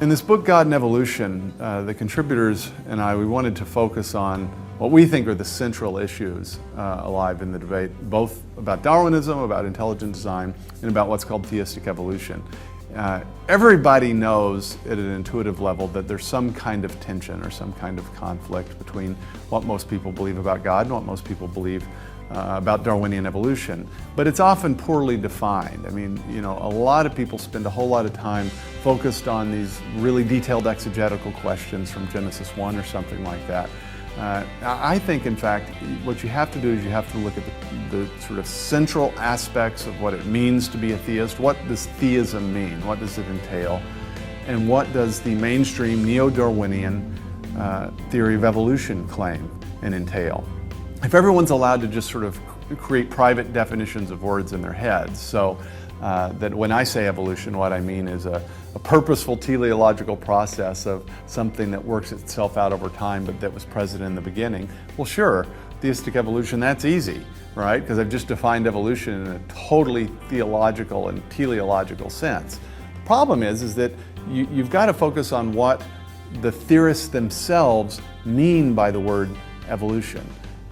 In this book, God and Evolution, the contributors and I, we wanted to focus on what we think are the central issues alive in the debate, both about Darwinism, about intelligent design, and about what's called theistic evolution. Everybody knows at an intuitive level that there's some kind of tension or some kind of conflict between what most people believe about God and what most people believe about Darwinian evolution, but it's often poorly defined. I mean, a lot of people spend a whole lot of time focused on these really detailed exegetical questions from Genesis 1 or something like that. I think, in fact, what you have to do is you have to look at the sort of central aspects of what it means to be a theist. What does theism mean? What does it entail? And what does the mainstream Neo-Darwinian theory of evolution claim and entail? If everyone's allowed to just sort of create private definitions of words in their heads, so that when I say evolution, what I mean is a purposeful teleological process of something that works itself out over time but that was present in the beginning, well, sure, theistic evolution, that's easy, right? Because I've just defined evolution in a totally theological and teleological sense. The problem is that you've got to focus on what the theorists themselves mean by the word evolution.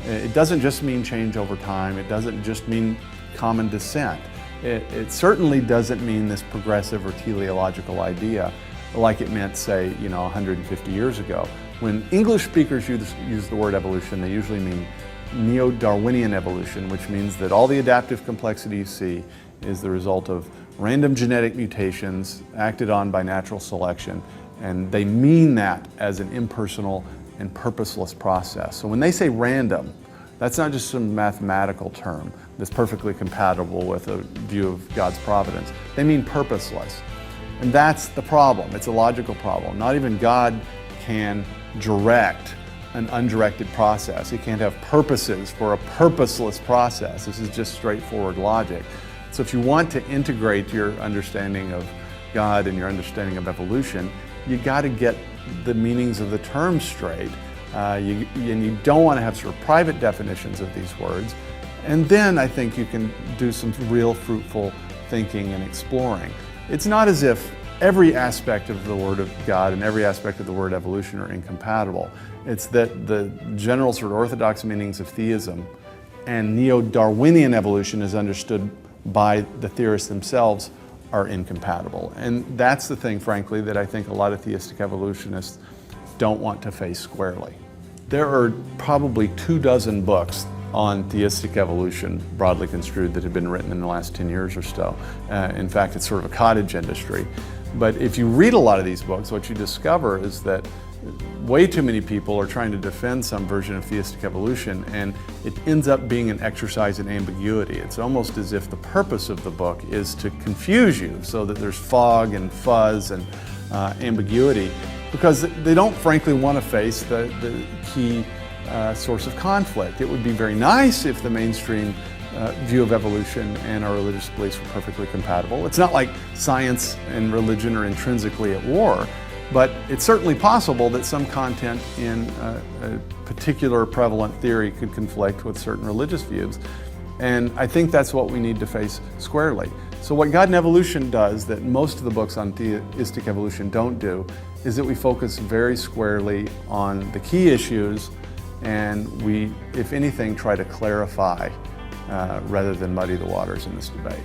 It doesn't just mean change over time. It doesn't just mean common descent. It certainly doesn't mean this progressive or teleological idea like it meant, say, 150 years ago. When English speakers use the word evolution, they usually mean Neo-Darwinian evolution, which means that all the adaptive complexity you see is the result of random genetic mutations acted on by natural selection, and they mean that as an impersonal and purposeless process. So when they say random, that's not just some mathematical term that's perfectly compatible with a view of God's providence. They mean purposeless. And that's the problem. It's a logical problem. Not even God can direct an undirected process. He can't have purposes for a purposeless process. This is just straightforward logic. So if you want to integrate your understanding of God and your understanding of evolution, you got to get the meanings of the terms straight. And you don't want to have sort of private definitions of these words. And then I think you can do some real fruitful thinking and exploring. It's not as if every aspect of the Word of God and every aspect of the word evolution are incompatible. It's that the general sort of orthodox meanings of theism and Neo-Darwinian evolution as understood by the theorists themselves are incompatible. And that's the thing, frankly, that I think a lot of theistic evolutionists don't want to face squarely. There are probably 24 books on theistic evolution, broadly construed, that have been written in the last 10 years or so. In fact, it's sort of a cottage industry. But if you read a lot of these books, what you discover is that way too many people are trying to defend some version of theistic evolution, and it ends up being an exercise in ambiguity. It's almost as if the purpose of the book is to confuse you so that there's fog and fuzz and ambiguity, because they don't frankly want to face the key source of conflict. It would be very nice if the mainstream view of evolution and our religious beliefs were perfectly compatible. It's not like science and religion are intrinsically at war, but it's certainly possible that some content in a particular prevalent theory could conflict with certain religious views. And I think that's what we need to face squarely. So what God and Evolution does that most of the books on theistic evolution don't do is that we focus very squarely on the key issues, and we, if anything, try to clarify rather than muddy the waters in this debate.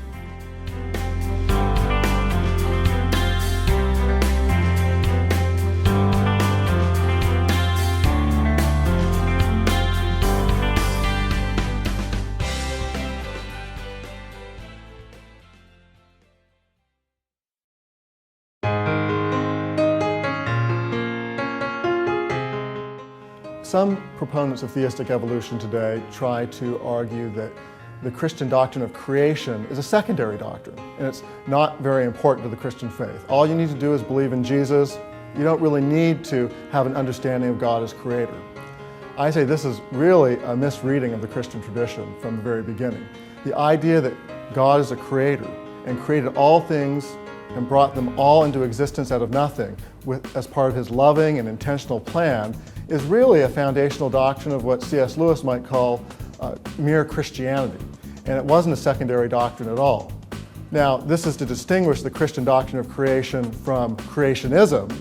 Some proponents of theistic evolution today try to argue that the Christian doctrine of creation is a secondary doctrine, and it's not very important to the Christian faith. All you need to do is believe in Jesus. You don't really need to have an understanding of God as creator. I say this is really a misreading of the Christian tradition from the very beginning. The idea that God is a creator and created all things and brought them all into existence out of nothing as part of his loving and intentional plan is really a foundational doctrine of what C.S. Lewis might call mere Christianity. And it wasn't a secondary doctrine at all. Now, this is to distinguish the Christian doctrine of creation from creationism,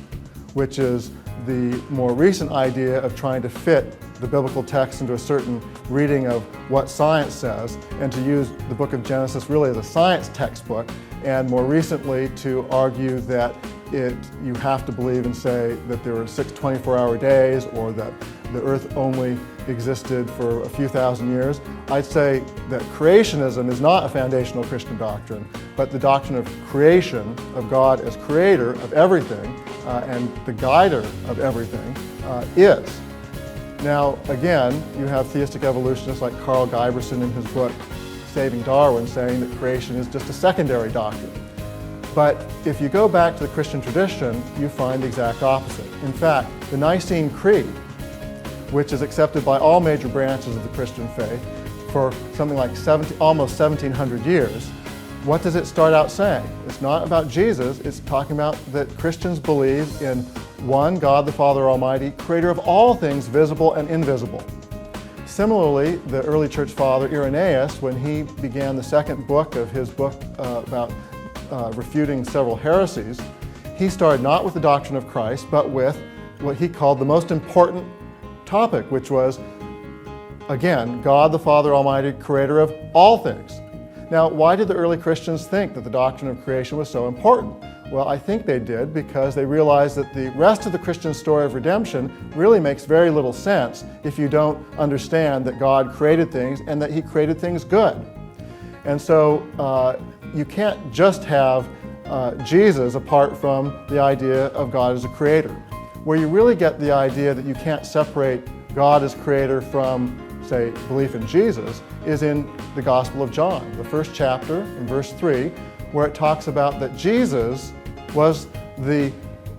which is the more recent idea of trying to fit the biblical text into a certain reading of what science says, and to use the book of Genesis really as a science textbook, and more recently to argue that you have to believe and say that there were 6 24-hour days, or that the earth only existed for a few thousand years. I'd say that creationism is not a foundational Christian doctrine, but the doctrine of creation, of God as creator of everything and the guider of everything is. Now, again, you have theistic evolutionists like Carl Giberson in his book Saving Darwin saying that creation is just a secondary doctrine. But if you go back to the Christian tradition, you find the exact opposite. In fact, the Nicene Creed, which is accepted by all major branches of the Christian faith for something like almost 1,700 years, what does it start out saying? It's not about Jesus, it's talking about that Christians believe in one God the Father Almighty, creator of all things visible and invisible. Similarly, the early church father Irenaeus, when he began the second book of his book about refuting several heresies, he started not with the doctrine of Christ, but with what he called the most important topic, which was, again, God the Father Almighty, creator of all things. Now, why did the early Christians think that the doctrine of creation was so important? Well, I think they did because they realized that the rest of the Christian story of redemption really makes very little sense if you don't understand that God created things and that He created things good. And so you can't just have Jesus apart from the idea of God as a creator. Where you really get the idea that you can't separate God as creator from, say, belief in Jesus is in the Gospel of John, the first chapter in verse 3, where it talks about that Jesus was the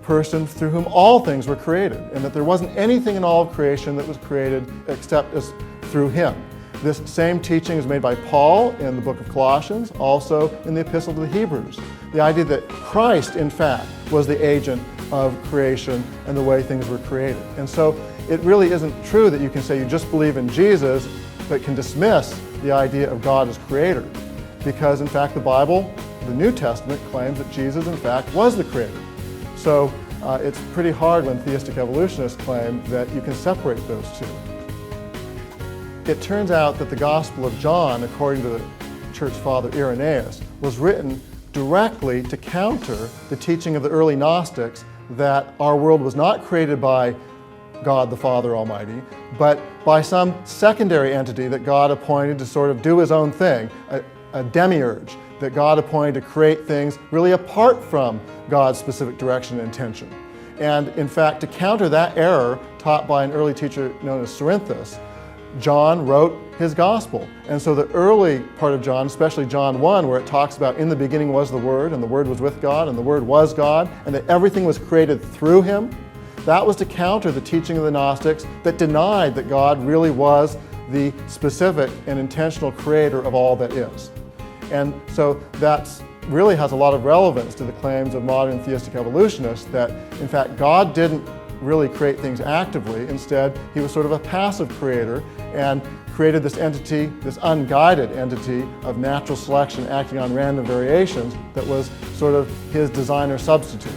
person through whom all things were created, and that there wasn't anything in all of creation that was created except as through Him. This same teaching is made by Paul in the book of Colossians, also in the Epistle to the Hebrews. The idea that Christ, in fact, was the agent of creation and the way things were created. And so it really isn't true that you can say you just believe in Jesus but can dismiss the idea of God as creator, because in fact the Bible, the New Testament, claims that Jesus in fact was the creator. So it's pretty hard when theistic evolutionists claim that you can separate those two. It turns out that the Gospel of John, according to the church father Irenaeus, was written directly to counter the teaching of the early Gnostics that our world was not created by God the Father Almighty, but by some secondary entity that God appointed to sort of do His own thing, a demiurge that God appointed to create things really apart from God's specific direction and intention. And in fact, to counter that error taught by an early teacher known as Cerinthus, John wrote his gospel. And so the early part of John, especially John 1, where it talks about in the beginning was the Word, and the Word was with God, and the Word was God, and that everything was created through Him, that was to counter the teaching of the Gnostics that denied that God really was the specific and intentional creator of all that is. And so that really has a lot of relevance to the claims of modern theistic evolutionists that, in fact, God didn't really create things actively. Instead, He was sort of a passive creator and created this entity, this unguided entity of natural selection acting on random variations that was sort of His designer substitute.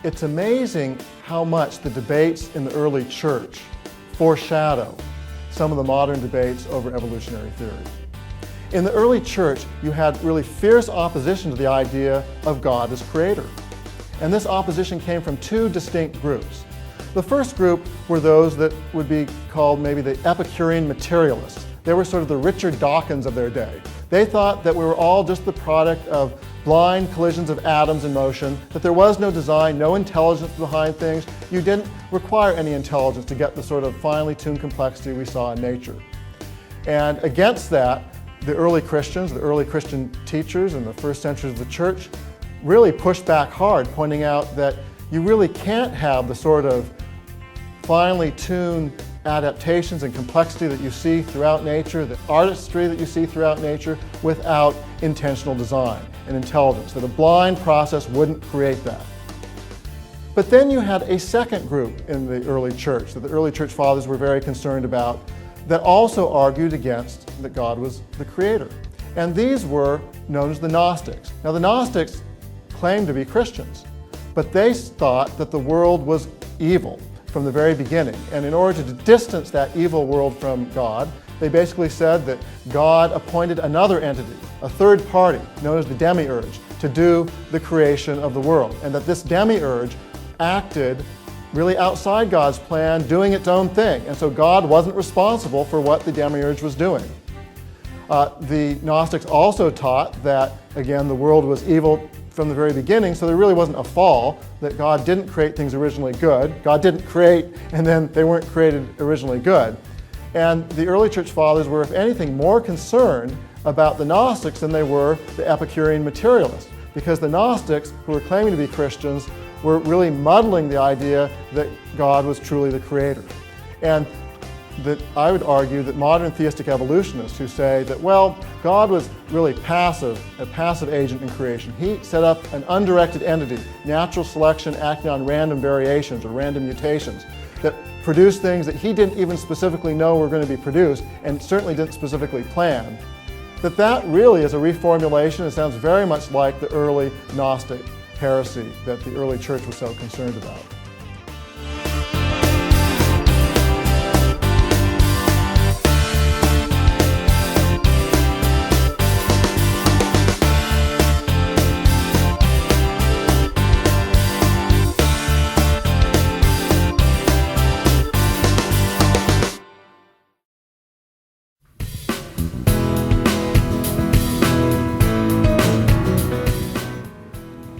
It's amazing how much the debates in the early church foreshadow some of the modern debates over evolutionary theory. In the early church, you had really fierce opposition to the idea of God as creator. And this opposition came from two distinct groups. The first group were those that would be called maybe the Epicurean materialists. They were sort of the Richard Dawkins of their day. They thought that we were all just the product of blind collisions of atoms in motion, that there was no design, no intelligence behind things. You didn't require any intelligence to get the sort of finely tuned complexity we saw in nature. And against that, the early Christians, the early Christian teachers in the first centuries of the church really pushed back hard, pointing out that you really can't have the sort of finely tuned adaptations and complexity that you see throughout nature, the artistry that you see throughout nature, without intentional design and intelligence, that a blind process wouldn't create that. But then you had a second group in the early church that the early church fathers were very concerned about, that also argued against that God was the creator. And these were known as the Gnostics. Now the Gnostics claimed to be Christians, but they thought that the world was evil from the very beginning. And in order to distance that evil world from God, they basically said that God appointed another entity, a third party, known as the demiurge, to do the creation of the world. And that this demiurge acted really outside God's plan, doing its own thing. And so God wasn't responsible for what the demiurge was doing. The Gnostics also taught that, again, the world was evil from the very beginning, so there really wasn't a fall, that God didn't create things originally good. God didn't create, and then they weren't created originally good. And the early church fathers were, if anything, more concerned about the Gnostics than they were the Epicurean materialists, because the Gnostics, who were claiming to be Christians, were really muddling the idea that God was truly the creator. And that I would argue that modern theistic evolutionists who say that, well, God was really a passive agent in creation. He set up an undirected entity, natural selection acting on random variations or random mutations that produced things that he didn't even specifically know were going to be produced and certainly didn't specifically plan. That really is a reformulation. It sounds very much like the early Gnostic heresy that the early church was so concerned about.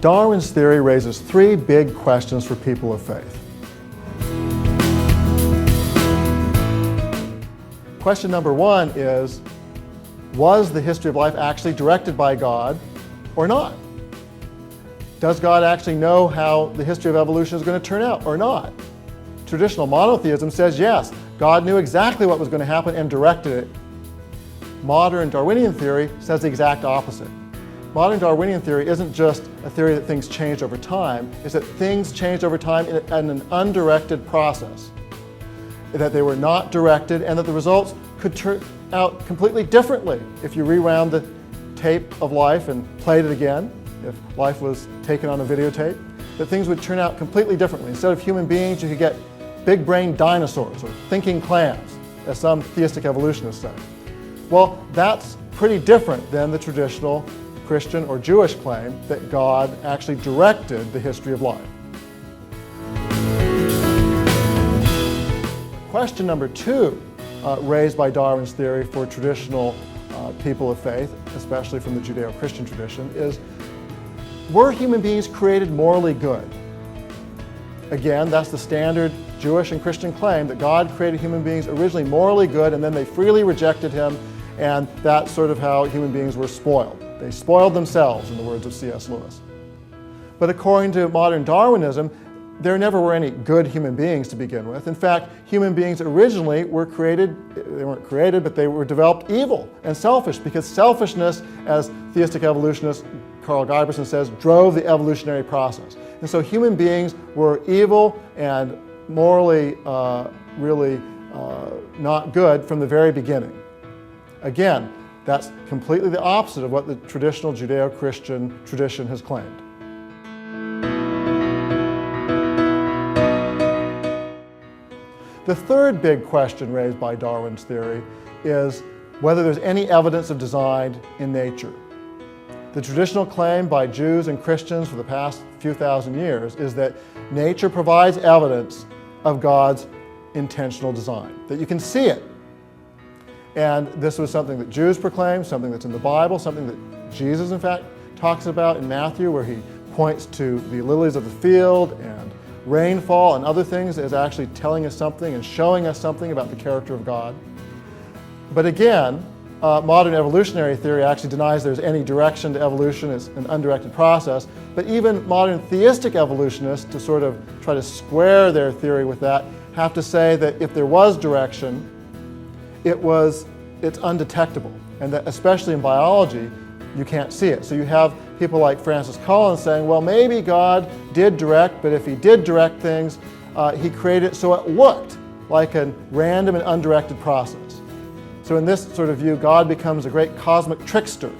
Darwin's theory raises three big questions for people of faith. Question number one is, was the history of life actually directed by God or not? Does God actually know how the history of evolution is going to turn out or not? Traditional monotheism says yes, God knew exactly what was going to happen and directed it. Modern Darwinian theory says the exact opposite. Modern Darwinian theory isn't just a theory that things changed over time, it's that things changed over time in an undirected process. That they were not directed and that the results could turn out completely differently if you rewound the tape of life and played it again, if life was taken on a videotape, that things would turn out completely differently. Instead of human beings, you could get big-brained dinosaurs or thinking clams, as some theistic evolutionists say. Well, that's pretty different than the traditional Christian or Jewish claim that God actually directed the history of life. Question number two, raised by Darwin's theory for traditional people of faith, especially from the Judeo-Christian tradition, is, were human beings created morally good? Again, that's the standard Jewish and Christian claim, that God created human beings originally morally good and then they freely rejected him, and that's sort of how human beings were spoiled. They spoiled themselves, in the words of C.S. Lewis. But according to modern Darwinism, there never were any good human beings to begin with. In fact, human beings originally were created, they weren't created, but they were developed evil and selfish, because selfishness, as theistic evolutionist Carl Guiberson says, drove the evolutionary process. And so human beings were evil and morally really not good from the very beginning. Again, that's completely the opposite of what the traditional Judeo-Christian tradition has claimed. The third big question raised by Darwin's theory is whether there's any evidence of design in nature. The traditional claim by Jews and Christians for the past few thousand years is that nature provides evidence of God's intentional design, that you can see it. And this was something that Jews proclaimed, something that's in the Bible, something that Jesus, in fact, talks about in Matthew, where he points to the lilies of the field and rainfall and other things as actually telling us something and showing us something about the character of God. But again, modern evolutionary theory actually denies there's any direction to evolution. It's an undirected process. But even modern theistic evolutionists, to sort of try to square their theory with that, have to say that if there was direction, it's undetectable, and that especially in biology, you can't see it. So you have people like Francis Collins saying, well, maybe God did direct, but if he did direct things, he created it so it looked like a random and undirected process. So in this sort of view, God becomes a great cosmic trickster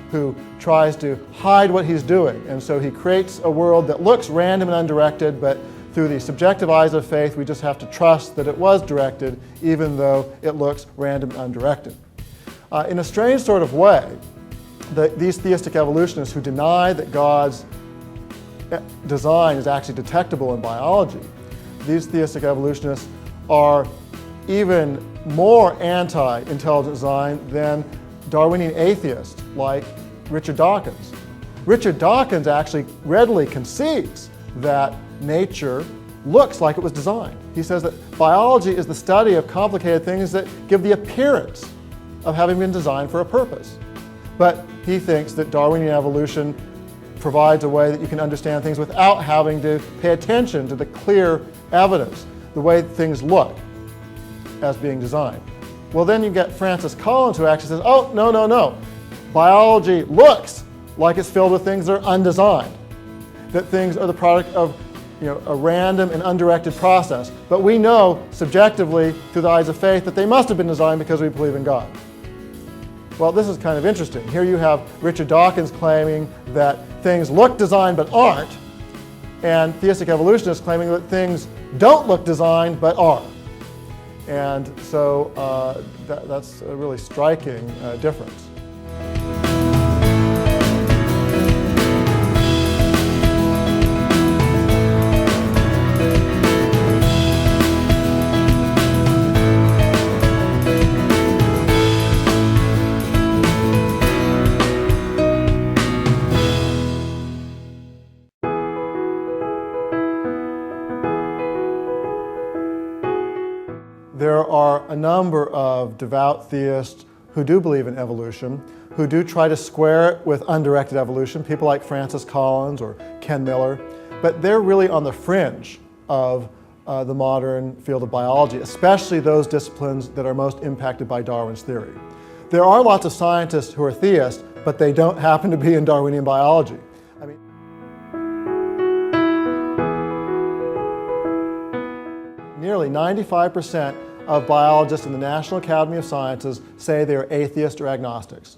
who tries to hide what he's doing. And so he creates a world that looks random and undirected, but through the subjective eyes of faith, we just have to trust that it was directed, even though it looks random and undirected. In a strange sort of way, these theistic evolutionists who deny that God's design is actually detectable in biology, these theistic evolutionists are even more anti-intelligent design than Darwinian atheists like Richard Dawkins. Richard Dawkins actually readily concedes that nature looks like it was designed. He says that biology is the study of complicated things that give the appearance of having been designed for a purpose. But he thinks that Darwinian evolution provides a way that you can understand things without having to pay attention to the clear evidence, the way things look as being designed. Well, then you get Francis Collins, who actually says, oh, no, no, no. Biology looks like it's filled with things that are undesigned, that things are the product of a random and undirected process. But we know subjectively, through the eyes of faith, that they must have been designed because we believe in God. Well, this is kind of interesting. Here you have Richard Dawkins claiming that things look designed but aren't, and theistic evolutionists claiming that things don't look designed but are. And so that's a really striking difference. There are a number of devout theists who do believe in evolution, who do try to square it with undirected evolution, people like Francis Collins or Ken Miller, but they're really on the fringe of the modern field of biology, especially those disciplines that are most impacted by Darwin's theory. There are lots of scientists who are theists, but they don't happen to be in Darwinian biology. I mean, nearly 95% of biologists in the National Academy of Sciences say they are atheists or agnostics.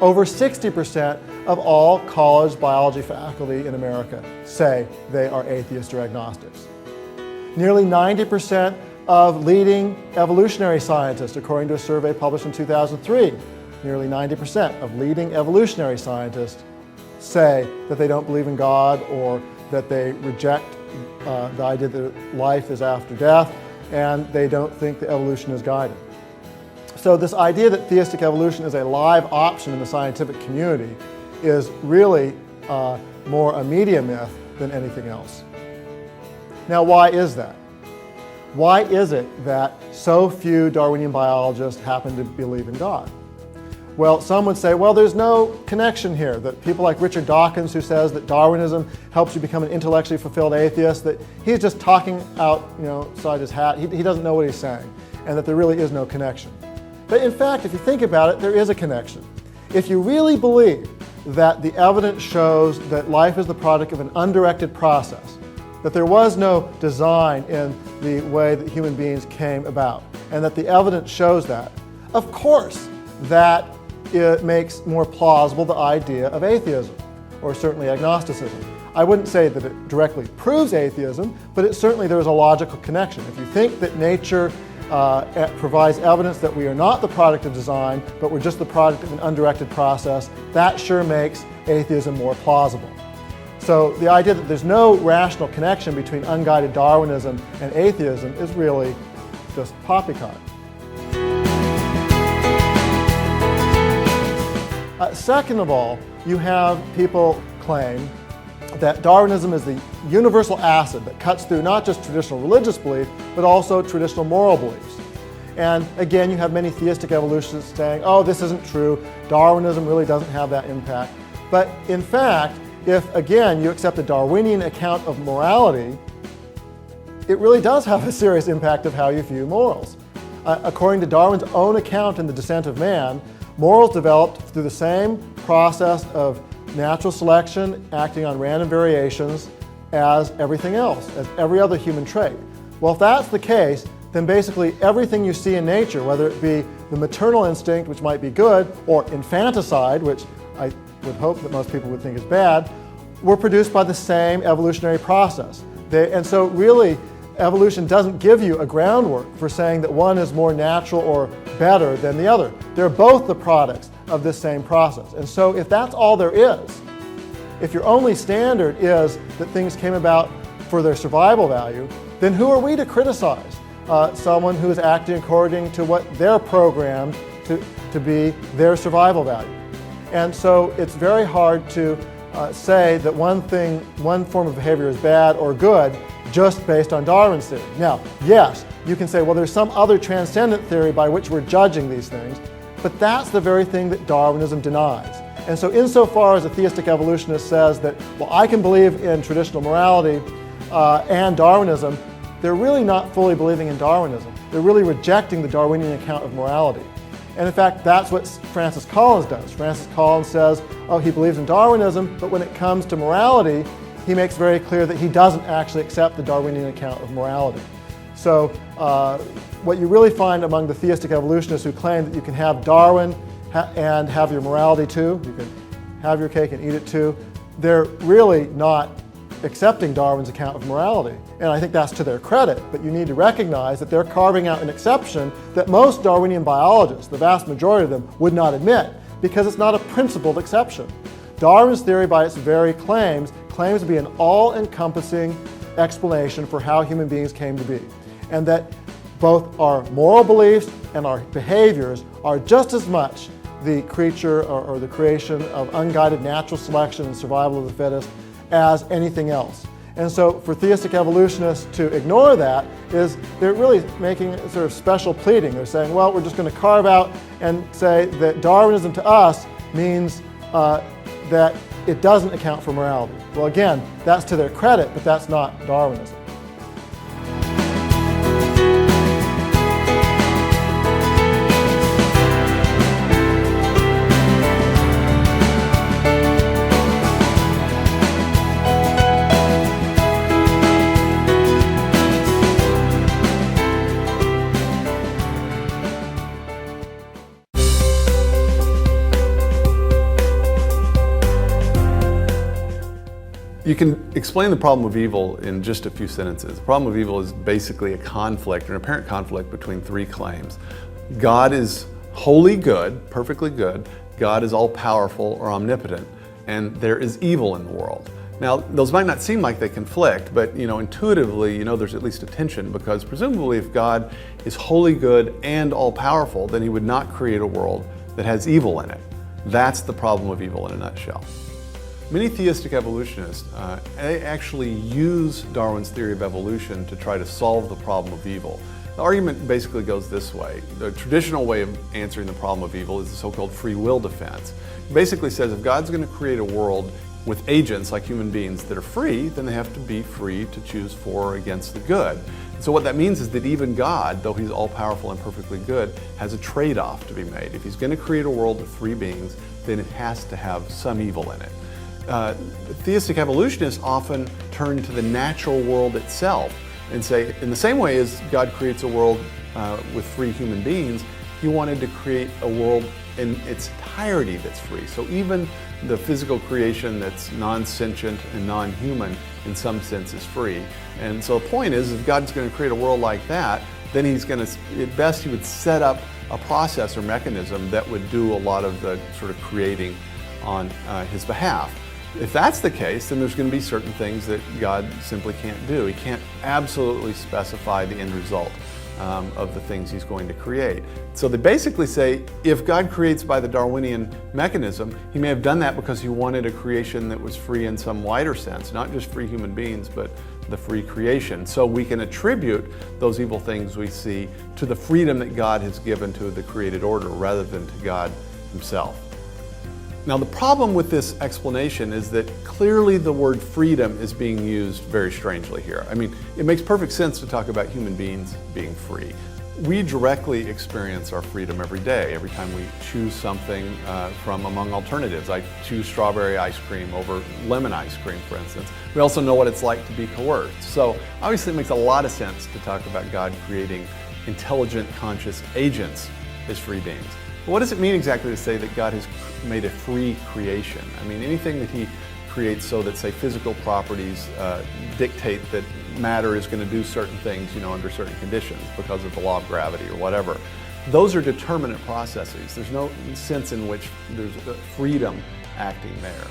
Over 60% of all college biology faculty in America say they are atheists or agnostics. Nearly 90% of leading evolutionary scientists, according to a survey published in 2003, nearly 90% of leading evolutionary scientists say that they don't believe in God or that they reject the idea that life is after death, and they don't think that evolution is guided. So this idea that theistic evolution is a live option in the scientific community is really more a media myth than anything else. Now, why is that? Why is it that so few Darwinian biologists happen to believe in God? Well, some would say, well, there's no connection here, that people like Richard Dawkins, who says that Darwinism helps you become an intellectually fulfilled atheist, that he's just talking out, outside his hat. He doesn't know what he's saying, and that there really is no connection. But in fact, if you think about it, there is a connection. If you really believe that the evidence shows that life is the product of an undirected process, that there was no design in the way that human beings came about, and that the evidence shows that, of course, that it makes more plausible the idea of atheism, or certainly agnosticism. I wouldn't say that it directly proves atheism, but there is a logical connection. If you think that nature provides evidence that we are not the product of design, but we're just the product of an undirected process, that sure makes atheism more plausible. So the idea that there's no rational connection between unguided Darwinism and atheism is really just poppycock. Second of all, you have people claim that Darwinism is the universal acid that cuts through not just traditional religious belief, but also traditional moral beliefs. And again, you have many theistic evolutionists saying, oh, this isn't true, Darwinism really doesn't have that impact. But in fact, if again you accept the Darwinian account of morality, it really does have a serious impact of how you view morals. According to Darwin's own account in The Descent of Man, morals developed through the same process of natural selection acting on random variations as everything else, as every other human trait. Well, if that's the case, then basically everything you see in nature, whether it be the maternal instinct, which might be good, or infanticide, which I would hope that most people would think is bad, were produced by the same evolutionary process. And so really, evolution doesn't give you a groundwork for saying that one is more natural or better than the other. They're both the products of this same process. And so if that's all there is, if your only standard is that things came about for their survival value, then who are we to criticize someone who is acting according to what they're programmed to be their survival value? And so it's very hard to say that one form of behavior is bad or good just based on Darwin's theory. Now, yes, you can say, well, there's some other transcendent theory by which we're judging these things, but that's the very thing that Darwinism denies. And so insofar as a theistic evolutionist says that, well, I can believe in traditional morality and Darwinism, they're really not fully believing in Darwinism. They're really rejecting the Darwinian account of morality. And in fact, that's what Francis Collins does. Francis Collins says, oh, he believes in Darwinism, but when it comes to morality, he makes very clear that he doesn't actually accept the Darwinian account of morality. So what you really find among the theistic evolutionists who claim that you can have Darwin and have your morality too, you can have your cake and eat it too, they're really not accepting Darwin's account of morality. And I think that's to their credit, but you need to recognize that they're carving out an exception that most Darwinian biologists, the vast majority of them, would not admit, because it's not a principled exception. Darwin's theory, by its very claims to be an all-encompassing explanation for how human beings came to be, and that both our moral beliefs and our behaviors are just as much the creature or the creation of unguided natural selection and survival of the fittest as anything else. And so for theistic evolutionists to ignore that is they're really making sort of special pleading. They're saying, well, we're just going to carve out and say that Darwinism to us means that it doesn't account for morality. Well, again, that's to their credit, but that's not Darwinism. You can explain the problem of evil in just a few sentences. The problem of evil is basically a conflict, an apparent conflict between three claims. God is wholly good, perfectly good. God is all-powerful or omnipotent, and there is evil in the world. Now, those might not seem like they conflict, but intuitively, there's at least a tension, because presumably if God is wholly good and all-powerful, then he would not create a world that has evil in it. That's the problem of evil in a nutshell. Many theistic evolutionists actually use Darwin's theory of evolution to try to solve the problem of evil. The argument basically goes this way. The traditional way of answering the problem of evil is the so-called free will defense. It basically says if God's going to create a world with agents like human beings that are free, then they have to be free to choose for or against the good. So what that means is that even God, though he's all-powerful and perfectly good, has a trade-off to be made. If he's going to create a world with free beings, then it has to have some evil in it. Theistic evolutionists often turn to the natural world itself and say, in the same way as God creates a world with free human beings, he wanted to create a world in its entirety that's free. So even the physical creation that's non-sentient and non-human in some sense is free. And so the point is, if God's going to create a world like that, then he's going to, at best, he would set up a process or mechanism that would do a lot of the sort of creating on his behalf. If that's the case, then there's going to be certain things that God simply can't do. He can't absolutely specify the end result of the things he's going to create. So they basically say, if God creates by the Darwinian mechanism, he may have done that because he wanted a creation that was free in some wider sense, not just free human beings, but the free creation. So we can attribute those evil things we see to the freedom that God has given to the created order rather than to God himself. Now, the problem with this explanation is that clearly the word freedom is being used very strangely here. I mean, it makes perfect sense to talk about human beings being free. We directly experience our freedom every day, every time we choose something from among alternatives. I choose strawberry ice cream over lemon ice cream, for instance. We also know what it's like to be coerced. So obviously it makes a lot of sense to talk about God creating intelligent, conscious agents as free beings. But what does it mean exactly to say that God has made a free creation? I mean, anything that He creates so that, say, physical properties dictate that matter is going to do certain things, under certain conditions because of the law of gravity or whatever. Those are determinate processes. There's no sense in which there's freedom acting there.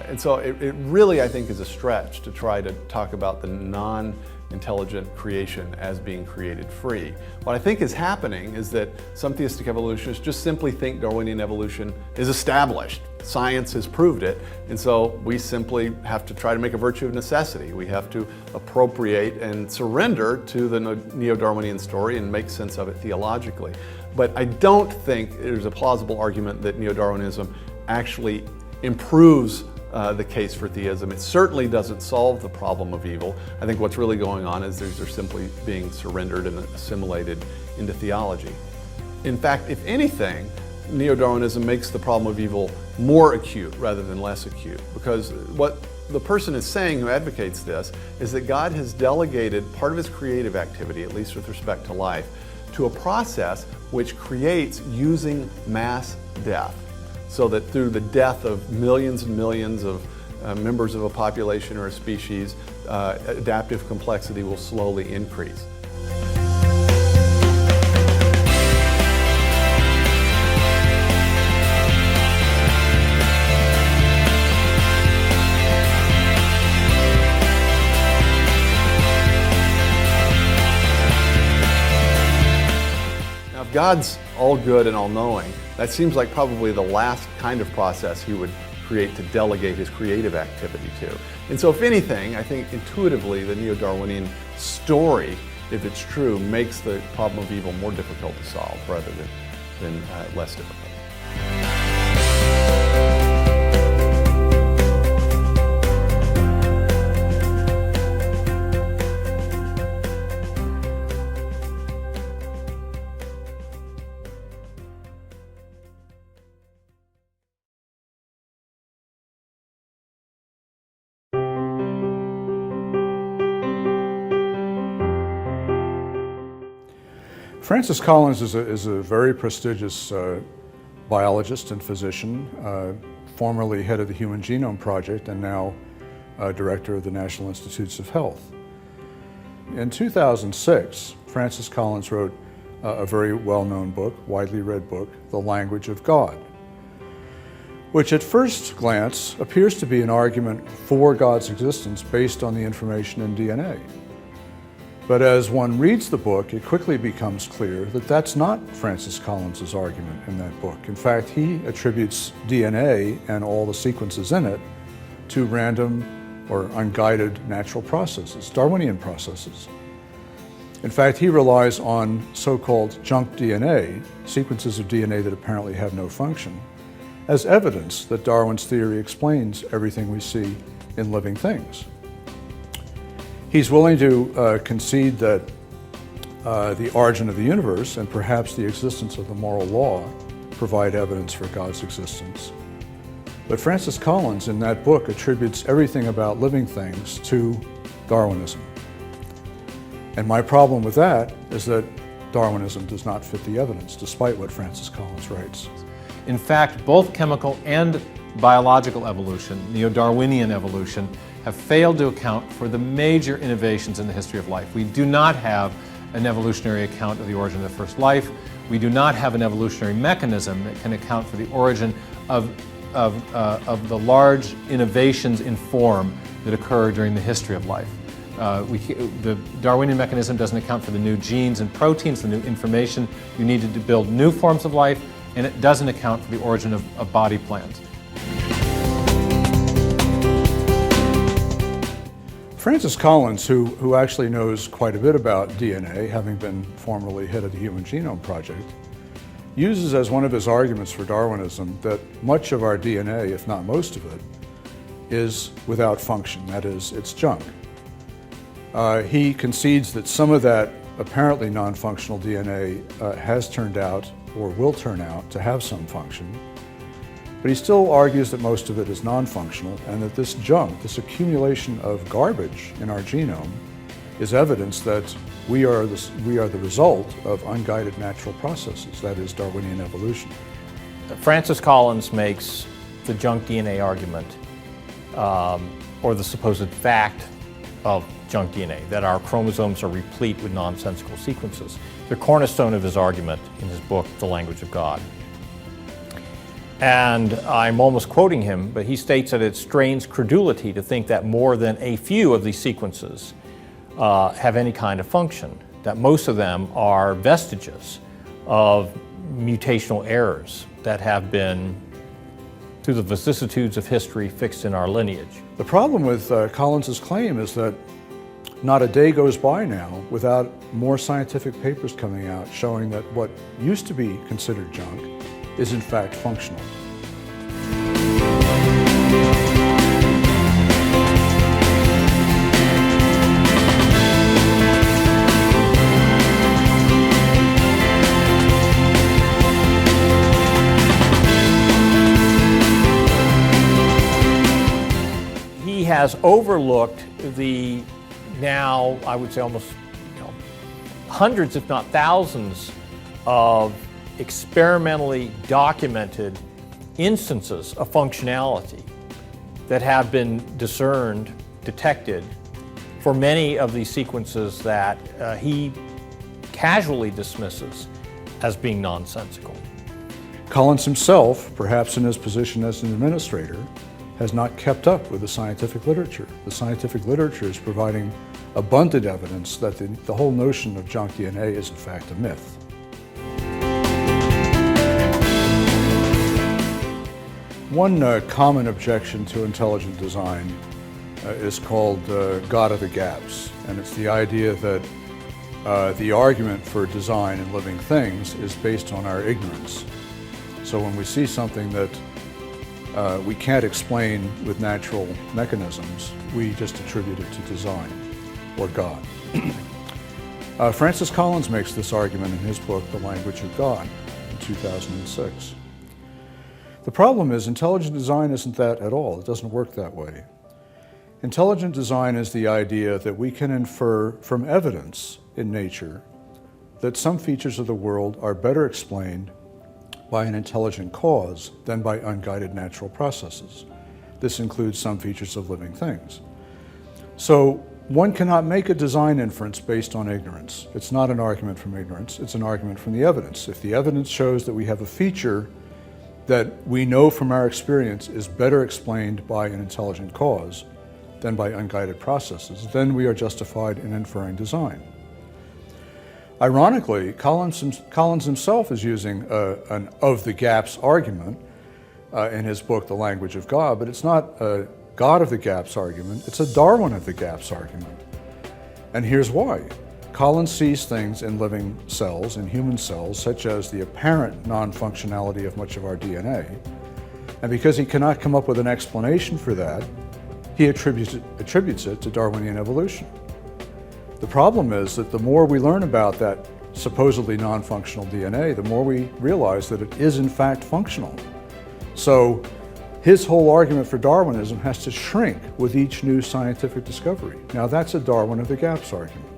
And so it really, I think, is a stretch to try to talk about the non-intelligent creation as being created free. What I think is happening is that some theistic evolutionists just simply think Darwinian evolution is established. Science has proved it, and so we simply have to try to make a virtue of necessity. We have to appropriate and surrender to the Neo-Darwinian story and make sense of it theologically. But I don't think there's a plausible argument that Neo-Darwinism actually improves the case for theism. It certainly doesn't solve the problem of evil. I think what's really going on is they're simply being surrendered and assimilated into theology. In fact, if anything, Neo-Darwinism makes the problem of evil more acute rather than less acute, because what the person is saying who advocates this is that God has delegated part of His creative activity, at least with respect to life, to a process which creates using mass death, so that through the death of millions and millions of members of a population or a species, adaptive complexity will slowly increase. If God's all good and all knowing, that seems like probably the last kind of process He would create to delegate His creative activity to. And so if anything, I think intuitively the Neo-Darwinian story, if it's true, makes the problem of evil more difficult to solve rather than less difficult. Francis Collins is a very prestigious biologist and physician, formerly head of the Human Genome Project and now director of the National Institutes of Health. In 2006, Francis Collins wrote a very well-known book, widely read book, The Language of God, which at first glance appears to be an argument for God's existence based on the information in DNA. But as one reads the book, it quickly becomes clear that that's not Francis Collins's argument in that book. In fact, he attributes DNA and all the sequences in it to random or unguided natural processes, Darwinian processes. In fact, he relies on so-called junk DNA, sequences of DNA that apparently have no function, as evidence that Darwin's theory explains everything we see in living things. He's willing to concede that the origin of the universe and perhaps the existence of the moral law provide evidence for God's existence. But Francis Collins in that book attributes everything about living things to Darwinism. And my problem with that is that Darwinism does not fit the evidence, despite what Francis Collins writes. In fact, both chemical and biological evolution, Neo-Darwinian evolution, have failed to account for the major innovations in the history of life. We do not have an evolutionary account of the origin of the first life. We do not have an evolutionary mechanism that can account for the origin of the large innovations in form that occur during the history of life. The Darwinian mechanism doesn't account for the new genes and proteins, the new information you needed to build new forms of life, and it doesn't account for the origin of body plans. Francis Collins, who actually knows quite a bit about DNA, having been formerly head of the Human Genome Project, uses as one of his arguments for Darwinism that much of our DNA, if not most of it, is without function. That is, it's junk. He concedes that some of that apparently non-functional DNA has turned out or will turn out to have some function, but he still argues that most of it is non-functional and that this junk, this accumulation of garbage in our genome, is evidence that we are the result of unguided natural processes, that is Darwinian evolution. Francis Collins makes the junk DNA argument, or the supposed fact of junk DNA, that our chromosomes are replete with nonsensical sequences. The cornerstone of his argument in his book, The Language of God. And I'm almost quoting him, but he states that it strains credulity to think that more than a few of these sequences have any kind of function, that most of them are vestiges of mutational errors that have been, through the vicissitudes of history, fixed in our lineage. The problem with Collins's claim is that not a day goes by now without more scientific papers coming out showing that what used to be considered junk is in fact functional. He has overlooked the now, I would say almost hundreds, if not thousands, of experimentally documented instances of functionality that have been discerned, detected for many of these sequences that he casually dismisses as being nonsensical. Collins himself, perhaps in his position as an administrator, has not kept up with the scientific literature. The scientific literature is providing abundant evidence that the whole notion of junk DNA is in fact a myth. One common objection to intelligent design is called God of the gaps, and it's the idea that the argument for design in living things is based on our ignorance. So when we see something that we can't explain with natural mechanisms, we just attribute it to design or God. Francis Collins makes this argument in his book, The Language of God, in 2006. The problem is intelligent design isn't that at all. It doesn't work that way. Intelligent design is the idea that we can infer from evidence in nature that some features of the world are better explained by an intelligent cause than by unguided natural processes. This includes some features of living things. So one cannot make a design inference based on ignorance. It's not an argument from ignorance, it's an argument from the evidence. If the evidence shows that we have a feature that we know from our experience is better explained by an intelligent cause than by unguided processes, then we are justified in inferring design. Ironically, Collins himself is using an of the gaps argument in his book, The Language of God, but it's not a God of the gaps argument, it's a Darwin of the gaps argument. And here's why. Collins sees things in living cells, in human cells, such as the apparent non-functionality of much of our DNA. And because he cannot come up with an explanation for that, he attributes it to Darwinian evolution. The problem is that the more we learn about that supposedly non-functional DNA, the more we realize that it is in fact functional. So his whole argument for Darwinism has to shrink with each new scientific discovery. Now that's a Darwin of the gaps argument.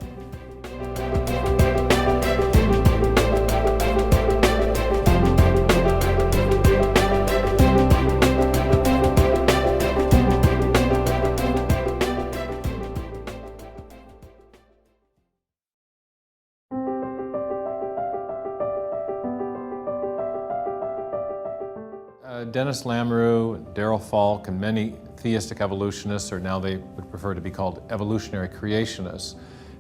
Dennis Lamrou, Darrell Falk, and many theistic evolutionists, or now they would prefer to be called evolutionary creationists,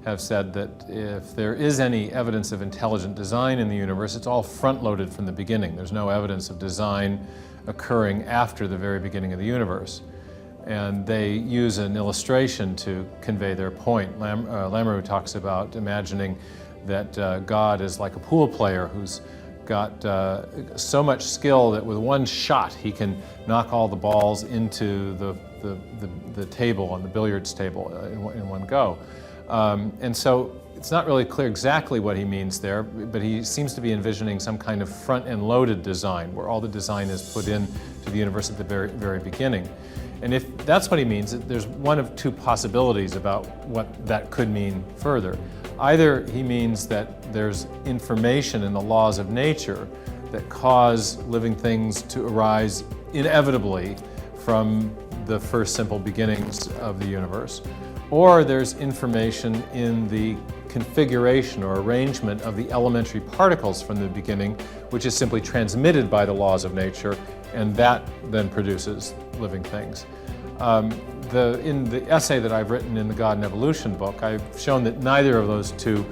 have said that if there is any evidence of intelligent design in the universe, it's all front-loaded from the beginning. There's no evidence of design occurring after the very beginning of the universe. And they use an illustration to convey their point. Lamrou talks about imagining that God is like a pool player who's got so much skill that with one shot he can knock all the balls into the table, on the billiards table in one go. And so it's not really clear exactly what he means there, but he seems to be envisioning some kind of front-end loaded design where all the design is put into the universe at the very beginning. And if that's what he means, there's one of two possibilities about what that could mean further. Either he means that there's information in the laws of nature that cause living things to arise inevitably from the first simple beginnings of the universe, or there's information in the configuration or arrangement of the elementary particles from the beginning, which is simply transmitted by the laws of nature, and that then produces living things. In the essay that I've written in the God and Evolution book, I've shown that neither of those two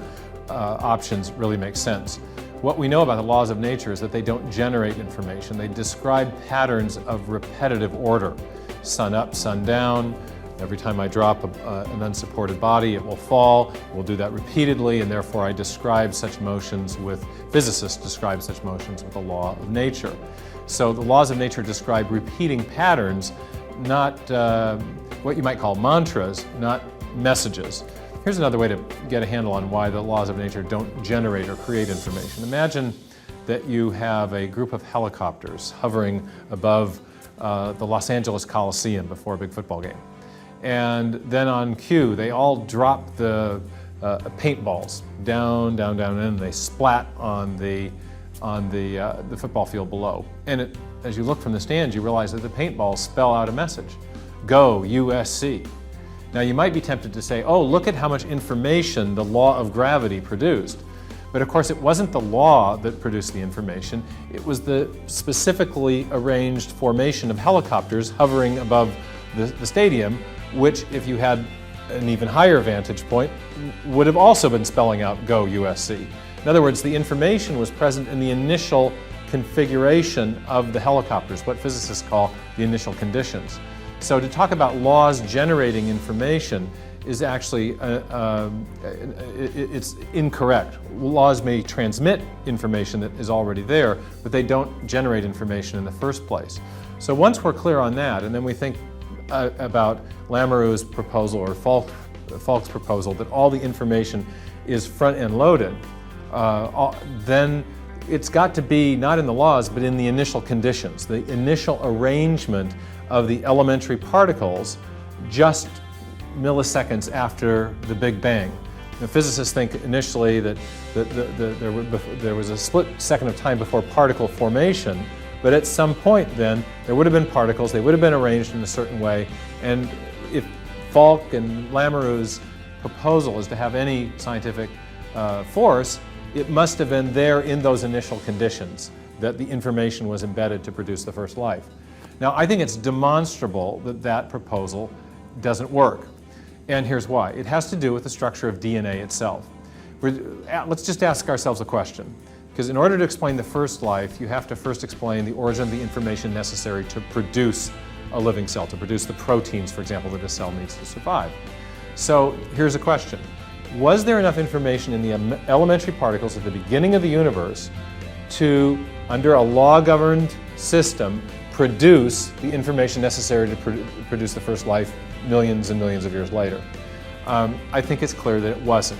options really make sense. What we know about the laws of nature is that they don't generate information. They describe patterns of repetitive order. Sun up, sun down. Every time I drop an unsupported body, it will fall. We'll do that repeatedly, and therefore I describe such motions with, physicists describe such motions with the law of nature. So the laws of nature describe repeating patterns, not what you might call mantras, not messages. Here's another way to get a handle on why the laws of nature don't generate or create information. Imagine that you have a group of helicopters hovering above the Los Angeles Coliseum before a big football game. And then on cue, they all drop the paintballs down, and they splat on the football field below. And as you look from the stands, you realize that the paintballs spell out a message: "Go USC." Now you might be tempted to say, "Oh, look at how much information the law of gravity produced." But of course, it wasn't the law that produced the information. It was the specifically arranged formation of helicopters hovering above the stadium, which, if you had an even higher vantage point, would have also been spelling out "Go USC." In other words, the information was present in the initial configuration of the helicopters, what physicists call the initial conditions. So to talk about laws generating information is actually, it's incorrect. Laws may transmit information that is already there, but they don't generate information in the first place. So once we're clear on that, and then we think about Lamoureux's proposal or Falk's proposal that all the information is front-end loaded, then it's got to be not in the laws but in the initial conditions, the initial arrangement of the elementary particles just milliseconds after the Big Bang. The physicists think initially that there was a split second of time before particle formation, but at some point then there would have been particles, they would have been arranged in a certain way, and if Falk and Lamoureux's proposal is to have any scientific force, it must have been there in those initial conditions that the information was embedded to produce the first life. Now, I think it's demonstrable that that proposal doesn't work, and here's why. It has to do with the structure of DNA itself. Let's just ask ourselves a question. Because in order to explain the first life, you have to first explain the origin of the information necessary to produce a living cell, to produce the proteins, for example, that a cell needs to survive. So here's a question. Was there enough information in the elementary particles at the beginning of the universe to, under a law-governed system, produce the information necessary to produce the first life millions and millions of years later? I think it's clear that it wasn't.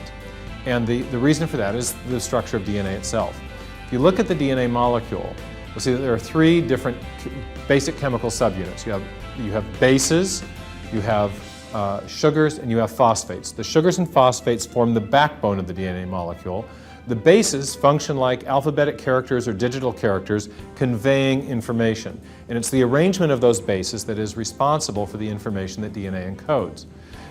And the reason for that is the structure of DNA itself. If you look at the DNA molecule, you'll see that there are three different basic chemical subunits. You have bases, you have sugars, and you have phosphates. The sugars and phosphates form the backbone of the DNA molecule. The bases function like alphabetic characters or digital characters conveying information. And it's the arrangement of those bases that is responsible for the information that DNA encodes.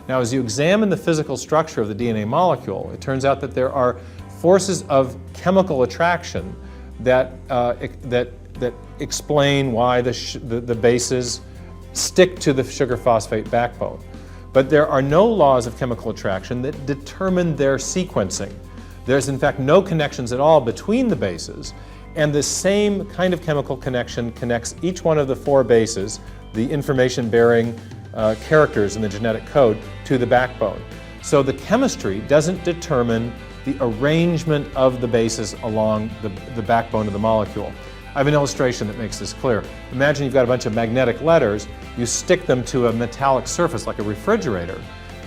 Now, as you examine the physical structure of the DNA molecule, it turns out that there are forces of chemical attraction that explain why the bases stick to the sugar-phosphate backbone. But there are no laws of chemical attraction that determine their sequencing. There's in fact no connections at all between the bases, and the same kind of chemical connection connects each one of the four bases, the information-bearing characters in the genetic code, to the backbone. So the chemistry doesn't determine the arrangement of the bases along the backbone of the molecule. I have an illustration that makes this clear. Imagine you've got a bunch of magnetic letters, you stick them to a metallic surface like a refrigerator.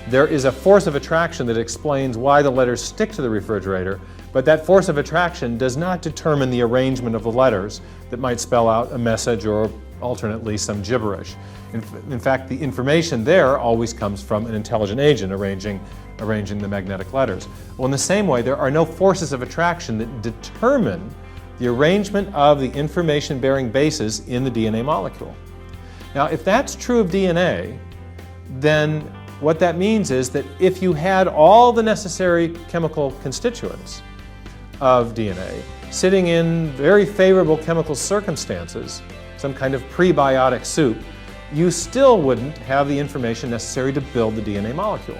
There is a force of attraction that explains why the letters stick to the refrigerator, but that force of attraction does not determine the arrangement of the letters that might spell out a message or alternately some gibberish. In fact, the information there always comes from an intelligent agent arranging the magnetic letters. Well, in the same way, there are no forces of attraction that determine the arrangement of the information-bearing bases in the DNA molecule. Now, if that's true of DNA, then what that means is that if you had all the necessary chemical constituents of DNA sitting in very favorable chemical circumstances, some kind of prebiotic soup, you still wouldn't have the information necessary to build the DNA molecule.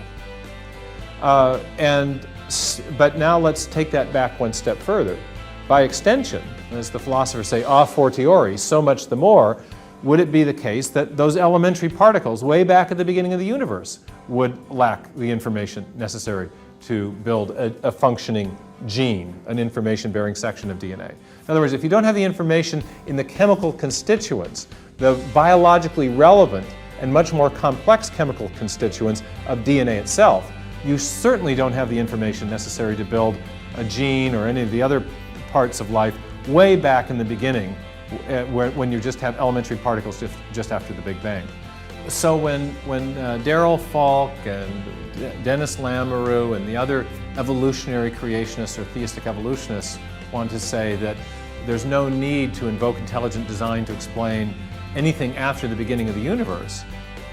But now let's take that back one step further. By extension, as the philosophers say, a fortiori, so much the more, would it be the case that those elementary particles way back at the beginning of the universe would lack the information necessary to build a functioning gene, an information-bearing section of DNA? In other words, if you don't have the information in the chemical constituents, the biologically relevant and much more complex chemical constituents of DNA itself, you certainly don't have the information necessary to build a gene or any of the other parts of life way back in the beginning, when you just have elementary particles just after the Big Bang. So when Darrell Falk and Dennis Lamoureux and the other evolutionary creationists or theistic evolutionists want to say that there's no need to invoke intelligent design to explain anything after the beginning of the universe,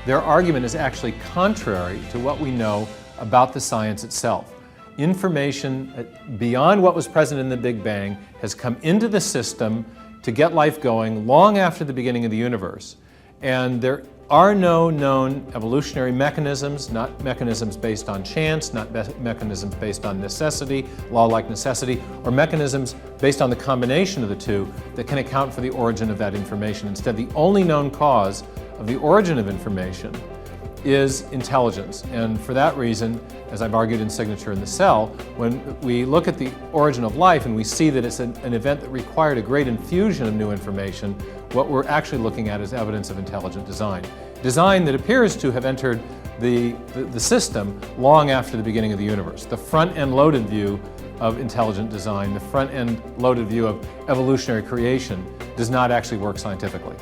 their argument is actually contrary to what we know about the science itself. Information beyond what was present in the Big Bang has come into the system to get life going long after the beginning of the universe. And there are no known evolutionary mechanisms, not mechanisms based on chance, not mechanisms based on necessity, law-like necessity, or mechanisms based on the combination of the two that can account for the origin of that information. Instead, the only known cause of the origin of information is intelligence. And for that reason, as I've argued in Signature in the Cell, when we look at the origin of life and we see that it's an event that required a great infusion of new information, what we're actually looking at is evidence of intelligent design. Design that appears to have entered the system long after the beginning of the universe. The front-end loaded view of intelligent design, the front-end loaded view of evolutionary creation does not actually work scientifically.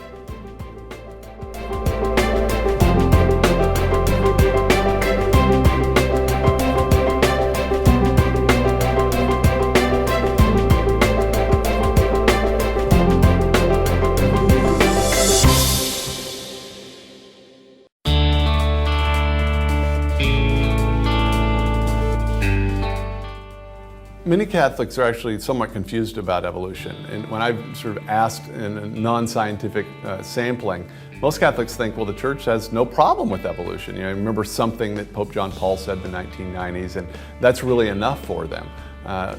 Many Catholics are actually somewhat confused about evolution. And when I've sort of asked in a non-scientific sampling, most Catholics think, well, the Church has no problem with evolution. You know, I remember something that Pope John Paul said in the 1990s, and that's really enough for them.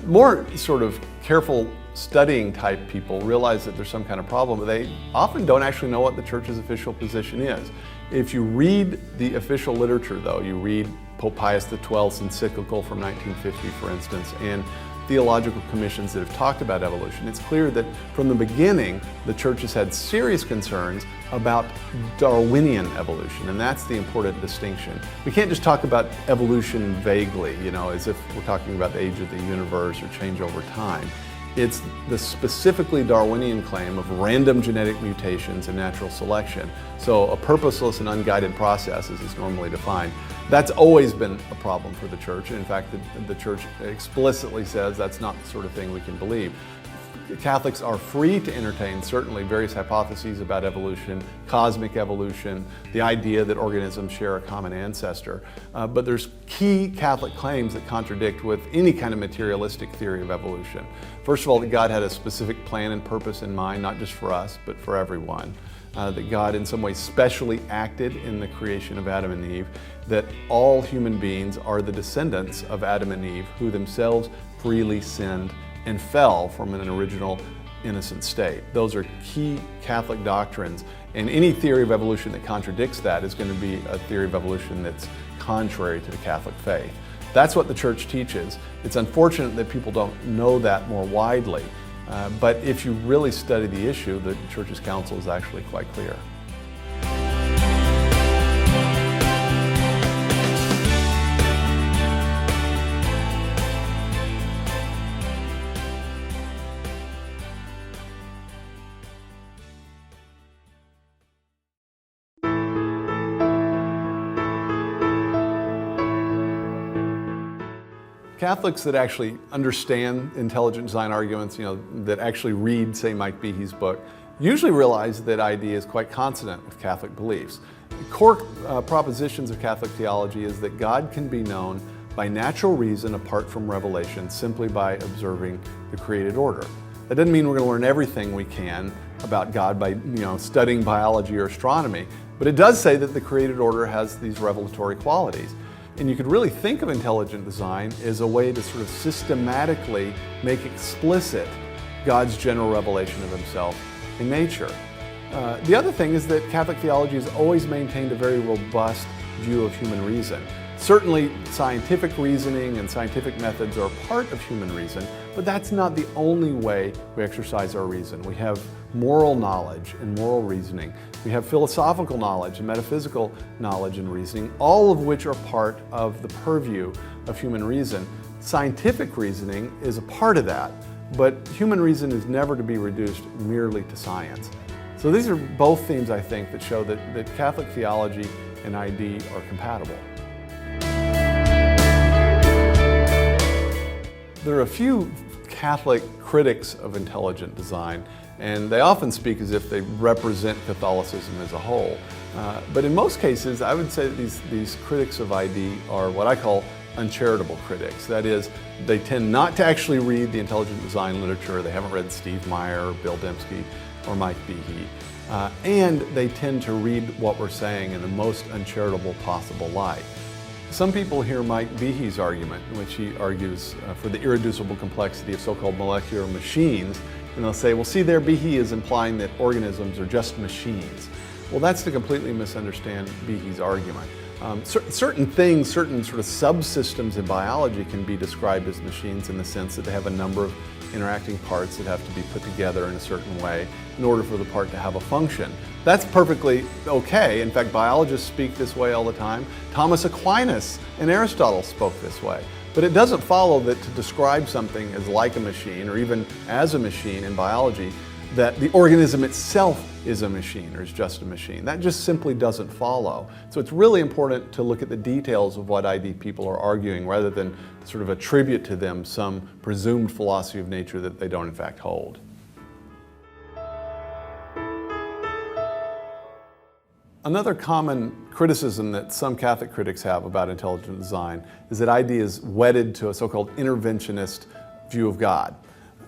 More sort of careful studying type people realize that there's some kind of problem, but they often don't actually know what the Church's official position is. If you read the official literature, though, you read Pope Pius XII's encyclical from 1950, for instance, and theological commissions that have talked about evolution, it's clear that from the beginning, the Church has had serious concerns about Darwinian evolution, and that's the important distinction. We can't just talk about evolution vaguely, you know, as if we're talking about the age of the universe or change over time. It's the specifically Darwinian claim of random genetic mutations and natural selection. So a purposeless and unguided process, as it's normally defined. That's always been a problem for the Church. In fact, the Church explicitly says that's not the sort of thing we can believe. Catholics are free to entertain certainly various hypotheses about evolution, cosmic evolution, the idea that organisms share a common ancestor. But there's key Catholic claims that contradict with any kind of materialistic theory of evolution. First of all, that God had a specific plan and purpose in mind, not just for us, but for everyone. That God in some way specially acted in the creation of Adam and Eve, that all human beings are the descendants of Adam and Eve, who themselves freely sinned and fell from an original innocent state. Those are key Catholic doctrines, and any theory of evolution that contradicts that is going to be a theory of evolution that's contrary to the Catholic faith. That's what the church teaches. It's unfortunate that people don't know that more widely. But if you really study the issue, the church's counsel is actually quite clear. Catholics that actually understand intelligent design arguments, that actually read, say, Mike Behe's book, usually realize that ID is quite consonant with Catholic beliefs. The core propositions of Catholic theology is that God can be known by natural reason apart from revelation simply by observing the created order. That doesn't mean we're going to learn everything we can about God by studying biology or astronomy, but it does say that the created order has these revelatory qualities. And you could really think of intelligent design as a way to sort of systematically make explicit God's general revelation of himself in nature. The other thing is that Catholic theology has always maintained a very robust view of human reason. Certainly scientific reasoning and scientific methods are part of human reason, but that's not the only way we exercise our reason. We have moral knowledge and moral reasoning. We have philosophical knowledge and metaphysical knowledge and reasoning, all of which are part of the purview of human reason. Scientific reasoning is a part of that, but human reason is never to be reduced merely to science. So these are both themes, I think, that show that Catholic theology and ID are compatible. There are a few Catholic critics of intelligent design, and they often speak as if they represent Catholicism as a whole. But in most cases, I would say that these critics of ID are what I call uncharitable critics. That is, they tend not to actually read the intelligent design literature. They haven't read Steve Meyer or Bill Dembski or Mike Behe. And they tend to read what we're saying in the most uncharitable possible light. Some people hear Mike Behe's argument, in which he argues for the irreducible complexity of so-called molecular machines, and they'll say, well, see there, Behe is implying that organisms are just machines. Well, that's to completely misunderstand Behe's argument. Certain things, certain sort of subsystems in biology can be described as machines in the sense that they have a number of interacting parts that have to be put together in a certain way in order for the part to have a function. That's perfectly okay. In fact, biologists speak this way all the time. Thomas Aquinas and Aristotle spoke this way. But it doesn't follow that to describe something as like a machine or even as a machine in biology, that the organism itself is a machine or is just a machine. That just simply doesn't follow. So it's really important to look at the details of what ID people are arguing rather than sort of attribute to them some presumed philosophy of nature that they don't in fact hold. Another common criticism that some Catholic critics have about intelligent design is that ID is wedded to a so-called interventionist view of God.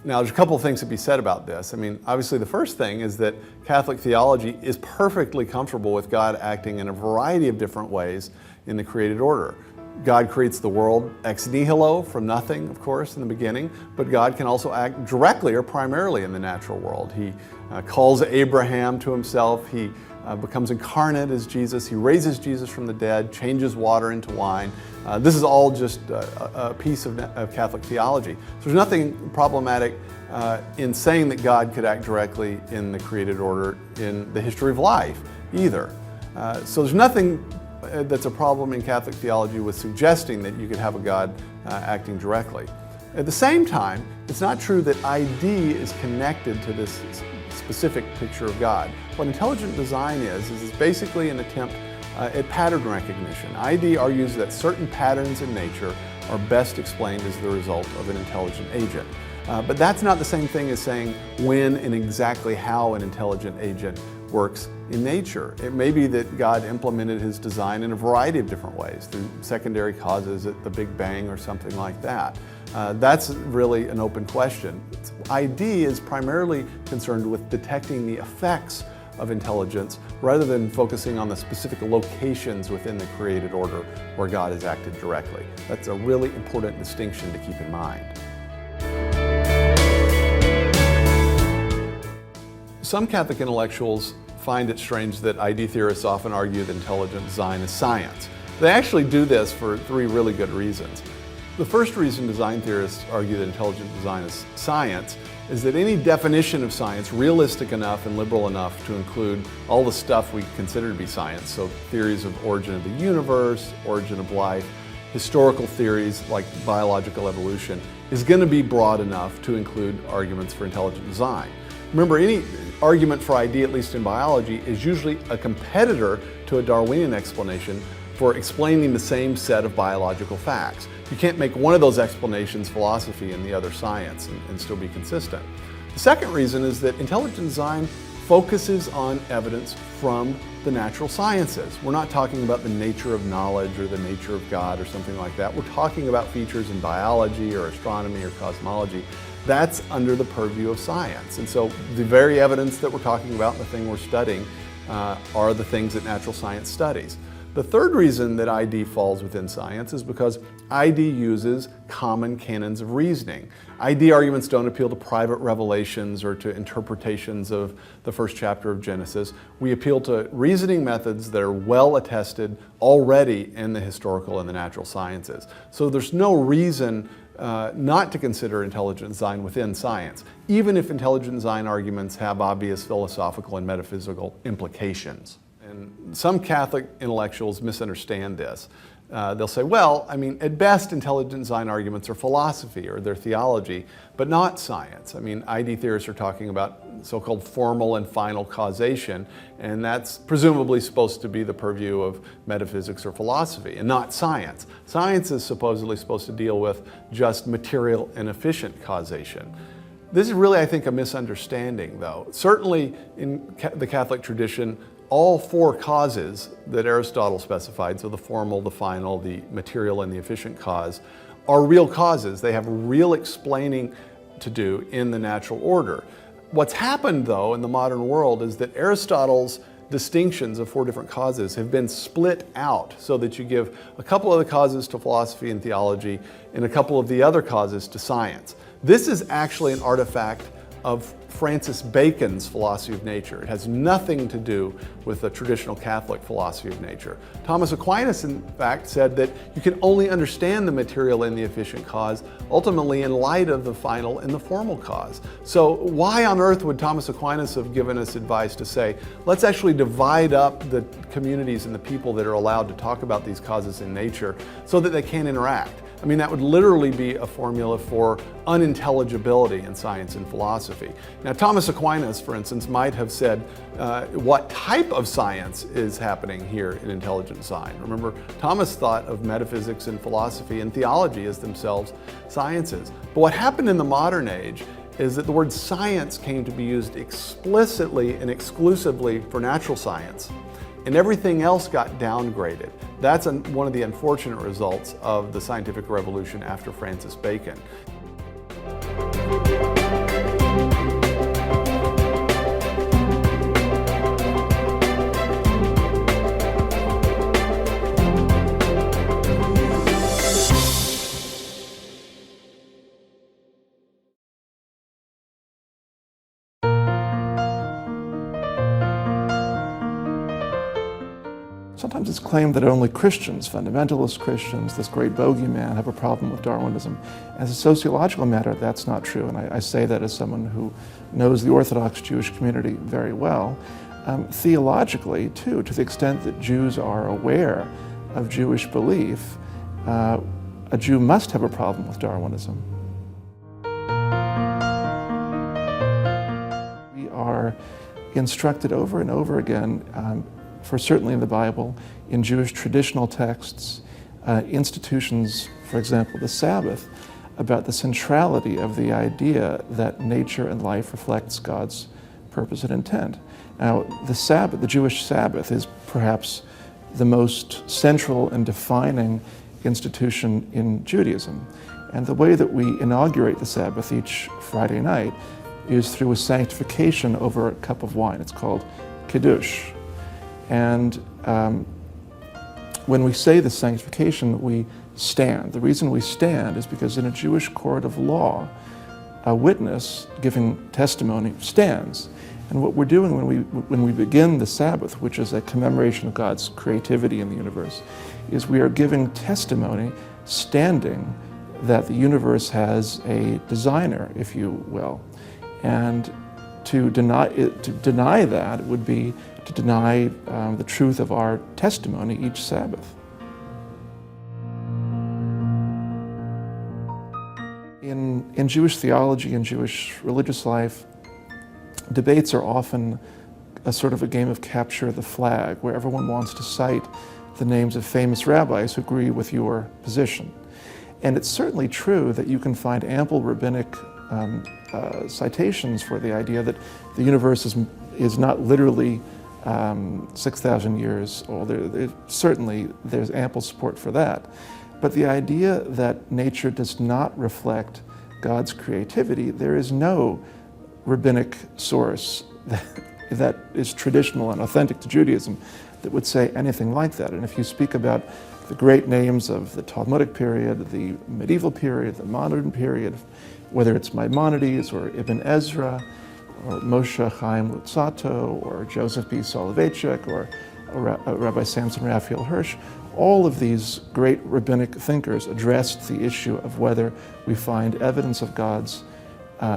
Now, there's a couple of things to be said about this. I mean, obviously the first thing is that Catholic theology is perfectly comfortable with God acting in a variety of different ways in the created order. God creates the world ex nihilo, from nothing, of course, in the beginning, but God can also act directly or primarily in the natural world. He calls Abraham to himself. He becomes incarnate as Jesus. He raises Jesus from the dead, changes water into wine. This is all just a piece of Catholic theology. So there's nothing problematic in saying that God could act directly in the created order in the history of life either. So there's nothing that's a problem in Catholic theology with suggesting that you could have a God acting directly. At the same time, it's not true that ID is connected to this specific picture of God. What intelligent design is basically an attempt at pattern recognition. ID argues that certain patterns in nature are best explained as the result of an intelligent agent. But that's not the same thing as saying when and exactly how an intelligent agent works in nature. It may be that God implemented his design in a variety of different ways, through secondary causes at the Big Bang or something like that. That's really an open question. ID is primarily concerned with detecting the effects of intelligence rather than focusing on the specific locations within the created order where God has acted directly. That's a really important distinction to keep in mind. Some Catholic intellectuals find it strange that ID theorists often argue that intelligent design is science. They actually do this for three really good reasons. The first reason design theorists argue that intelligent design is science is that any definition of science realistic enough and liberal enough to include all the stuff we consider to be science, so theories of origin of the universe, origin of life, historical theories like biological evolution, is going to be broad enough to include arguments for intelligent design. Remember, any argument for ID, at least in biology, is usually a competitor to a Darwinian explanation for explaining the same set of biological facts. You can't make one of those explanations philosophy and the other science and still be consistent. The second reason is that intelligent design focuses on evidence from the natural sciences. We're not talking about the nature of knowledge or the nature of God or something like that. We're talking about features in biology or astronomy or cosmology. That's under the purview of science. And so the very evidence that we're talking about, the thing we're studying, are the things that natural science studies. The third reason that ID falls within science is because ID uses common canons of reasoning. ID arguments don't appeal to private revelations or to interpretations of the first chapter of Genesis. We appeal to reasoning methods that are well attested already in the historical and the natural sciences. So there's no reason not to consider intelligent design within science, even if intelligent design arguments have obvious philosophical and metaphysical implications. And some Catholic intellectuals misunderstand this. They'll say, well, I mean, at best, intelligent design arguments are philosophy or they're theology, but not science. I mean, ID theorists are talking about so-called formal and final causation, and that's presumably supposed to be the purview of metaphysics or philosophy, and not science. Science is supposedly supposed to deal with just material and efficient causation. This is really, I think, a misunderstanding, though. Certainly in the Catholic tradition, all four causes that Aristotle specified, so the formal, the final, the material, and the efficient cause, are real causes. They have real explaining to do in the natural order. What's happened, though, in the modern world is that Aristotle's distinctions of four different causes have been split out so that you give a couple of the causes to philosophy and theology and a couple of the other causes to science. This is actually an artifact of Francis Bacon's philosophy of nature. It has nothing to do with the traditional Catholic philosophy of nature. Thomas Aquinas, in fact, said that you can only understand the material and the efficient cause ultimately in light of the final and the formal cause. So why on earth would Thomas Aquinas have given us advice to say, let's actually divide up the communities and the people that are allowed to talk about these causes in nature so that they can interact? I mean, that would literally be a formula for unintelligibility in science and philosophy. Now, Thomas Aquinas, for instance, might have said what type of science is happening here in intelligent design. Remember, Thomas thought of metaphysics and philosophy and theology as themselves sciences. But what happened in the modern age is that the word science came to be used explicitly and exclusively for natural science, and everything else got downgraded. That's one of the unfortunate results of the scientific revolution after Francis Bacon. Sometimes it's claimed that only Christians, fundamentalist Christians, this great bogeyman, have a problem with Darwinism. As a sociological matter, that's not true, and I say that as someone who knows the Orthodox Jewish community very well. Theologically, too, to the extent that Jews are aware of Jewish belief, a Jew must have a problem with Darwinism. We are instructed over and over again, for certainly in the Bible, in Jewish traditional texts, institutions, for example, the Sabbath, about the centrality of the idea that nature and life reflects God's purpose and intent. Now, the Sabbath, the Jewish Sabbath, is perhaps the most central and defining institution in Judaism. And the way that we inaugurate the Sabbath each Friday night is through a sanctification over a cup of wine. It's called Kiddush. And when we say the sanctification, we stand. The reason we stand is because in a Jewish court of law, a witness giving testimony stands. And what we're doing when we begin the Sabbath, which is a commemoration of God's creativity in the universe, is we are giving testimony, standing, that the universe has a designer, if you will. And to deny that would be to deny the truth of our testimony each Sabbath. In Jewish theology and Jewish religious life, debates are often a sort of a game of capture the flag, where everyone wants to cite the names of famous rabbis who agree with your position. And it's certainly true that you can find ample rabbinic citations for the idea that the universe is not literally 6,000 years old. Certainly there's ample support for that. But the idea that nature does not reflect God's creativity, there is no rabbinic source that is traditional and authentic to Judaism that would say anything like that. And if you speak about the great names of the Talmudic period, the medieval period, the modern period, whether it's Maimonides or Ibn Ezra, or Moshe Chaim Luzzatto, or Joseph B. Soloveitchik, or Rabbi Samson Raphael Hirsch, all of these great rabbinic thinkers addressed the issue of whether we find evidence of God's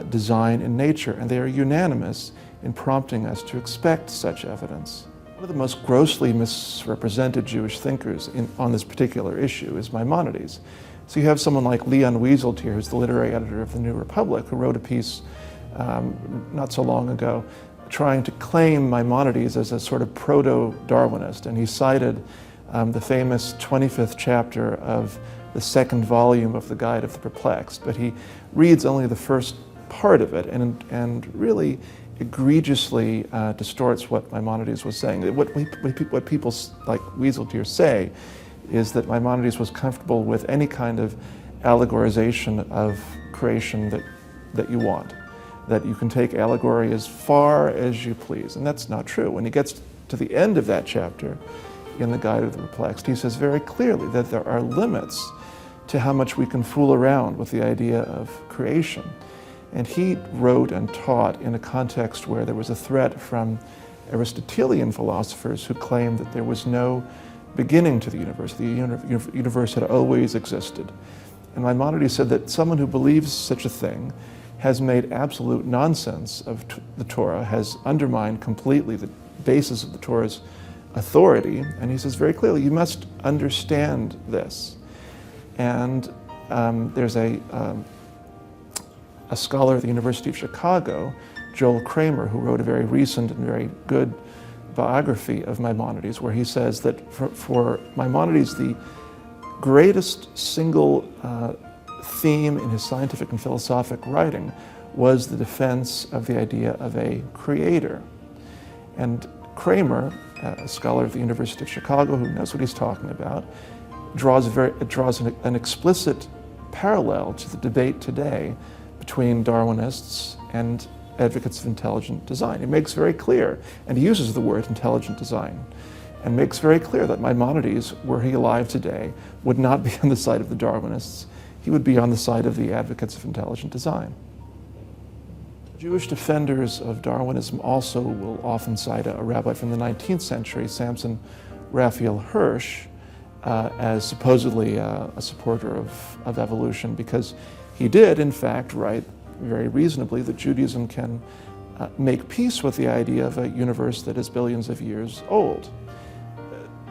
design in nature, and they are unanimous in prompting us to expect such evidence. One of the most grossly misrepresented Jewish thinkers on this particular issue is Maimonides. So you have someone like Leon Wieseltier, who's the literary editor of the New Republic, who wrote a piece not so long ago trying to claim Maimonides as a sort of proto-Darwinist, and he cited the famous 25th chapter of the second volume of the Guide of the Perplexed, but he reads only the first part of it and really egregiously distorts what Maimonides was saying. What people like Wieseltier say is that Maimonides was comfortable with any kind of allegorization of creation that you want, that you can take allegory as far as you please, and that's not true. When he gets to the end of that chapter in the Guide of the Perplexed, he says very clearly that there are limits to how much we can fool around with the idea of creation. And he wrote and taught in a context where there was a threat from Aristotelian philosophers who claimed that there was no beginning to the universe. The universe had always existed. And Maimonides said that someone who believes such a thing has made absolute nonsense of the Torah, has undermined completely the basis of the Torah's authority. And he says very clearly, you must understand this. And there's a scholar at the University of Chicago, Joel Kramer, who wrote a very recent and very good biography of Maimonides, where he says that for Maimonides, the greatest single theme in his scientific and philosophic writing was the defense of the idea of a creator. And Kramer, a scholar at the University of Chicago who knows what he's talking about, draws an explicit parallel to the debate today between Darwinists and advocates of intelligent design. He makes very clear, and he uses the word intelligent design, and makes very clear that Maimonides, were he alive today, would not be on the side of the Darwinists. He would be on the side of the advocates of intelligent design. Jewish defenders of Darwinism also will often cite a rabbi from the 19th century, Samson Raphael Hirsch, as supposedly a supporter of evolution, because he did, in fact, write very reasonably that Judaism can make peace with the idea of a universe that is billions of years old.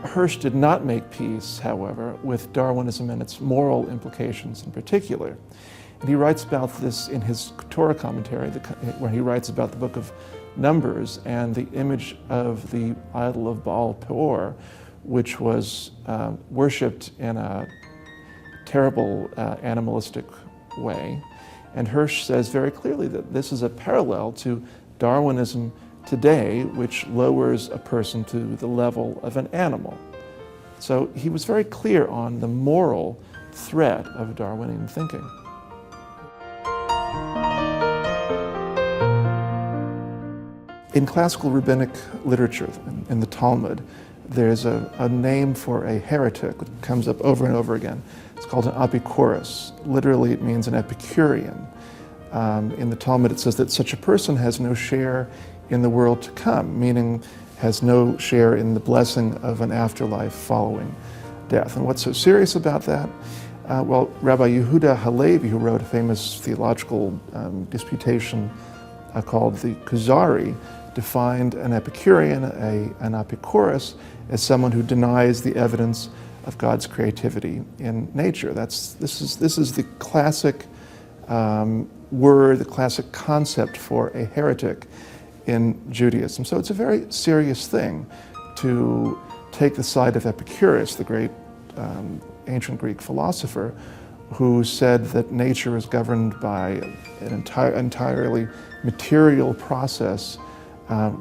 Hirsch did not make peace, however, with Darwinism and its moral implications in particular. And he writes about this in his Torah commentary, where he writes about the book of Numbers and the image of the idol of Baal Peor, which was worshipped in a terrible animalistic way. And Hirsch says very clearly that this is a parallel to Darwinism today, which lowers a person to the level of an animal. So he was very clear on the moral threat of Darwinian thinking. In classical rabbinic literature, in the Talmud, there's a name for a heretic that comes up over and over again. It's called an Epicurus. Literally, it means an Epicurean. In the Talmud, it says that such a person has no share in the world to come, meaning has no share in the blessing of an afterlife following death. And what's so serious about that? Well, Rabbi Yehuda Halevi, who wrote a famous theological disputation called the Kuzari, defined an Epicurean, an Epicurus, as someone who denies the evidence of God's creativity in nature. This is the classic word, the classic concept for a heretic in Judaism. So it's a very serious thing to take the side of Epicurus, the great ancient Greek philosopher, who said that nature is governed by an entirely material process,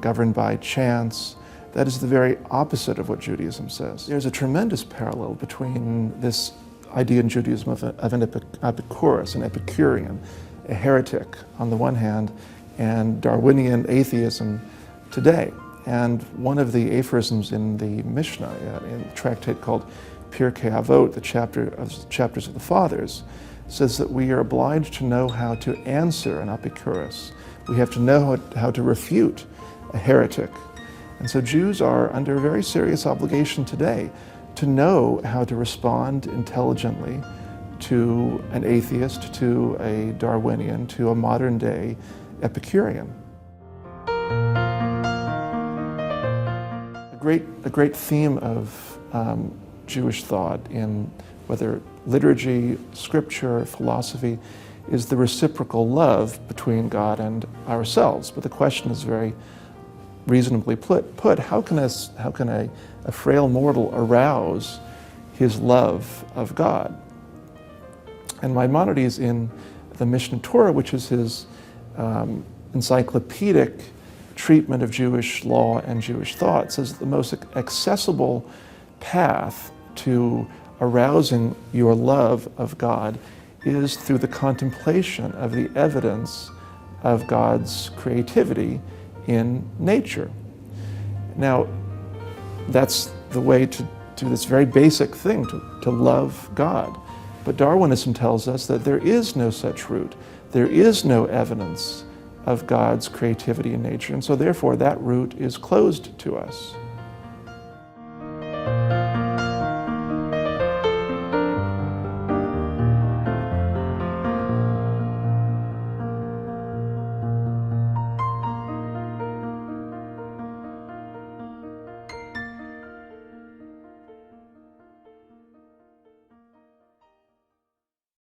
governed by chance. That is the very opposite of what Judaism says. There's a tremendous parallel between this idea in Judaism of an Epicurus, an Epicurean, a heretic on the one hand, and Darwinian atheism today. And one of the aphorisms in the Mishnah, in a tractate called Pirkei Avot, the chapters of the Fathers, says that we are obliged to know how to answer an Epicurus. We have to know how to refute a heretic. And so Jews are under a very serious obligation today to know how to respond intelligently to an atheist, to a Darwinian, to a modern day Epicurean. A great theme of Jewish thought in whether liturgy, scripture, philosophy, is the reciprocal love between God and ourselves. But the question is very reasonably put, how can a frail mortal arouse his love of God? And Maimonides, in the Mishnah Torah, which is his encyclopedic treatment of Jewish law and Jewish thought, says that the most accessible path to arousing your love of God is through the contemplation of the evidence of God's creativity in nature. Now, that's the way to do this very basic thing, to love God. But Darwinism tells us that there is no such route. There is no evidence of God's creativity in nature, and so therefore that route is closed to us.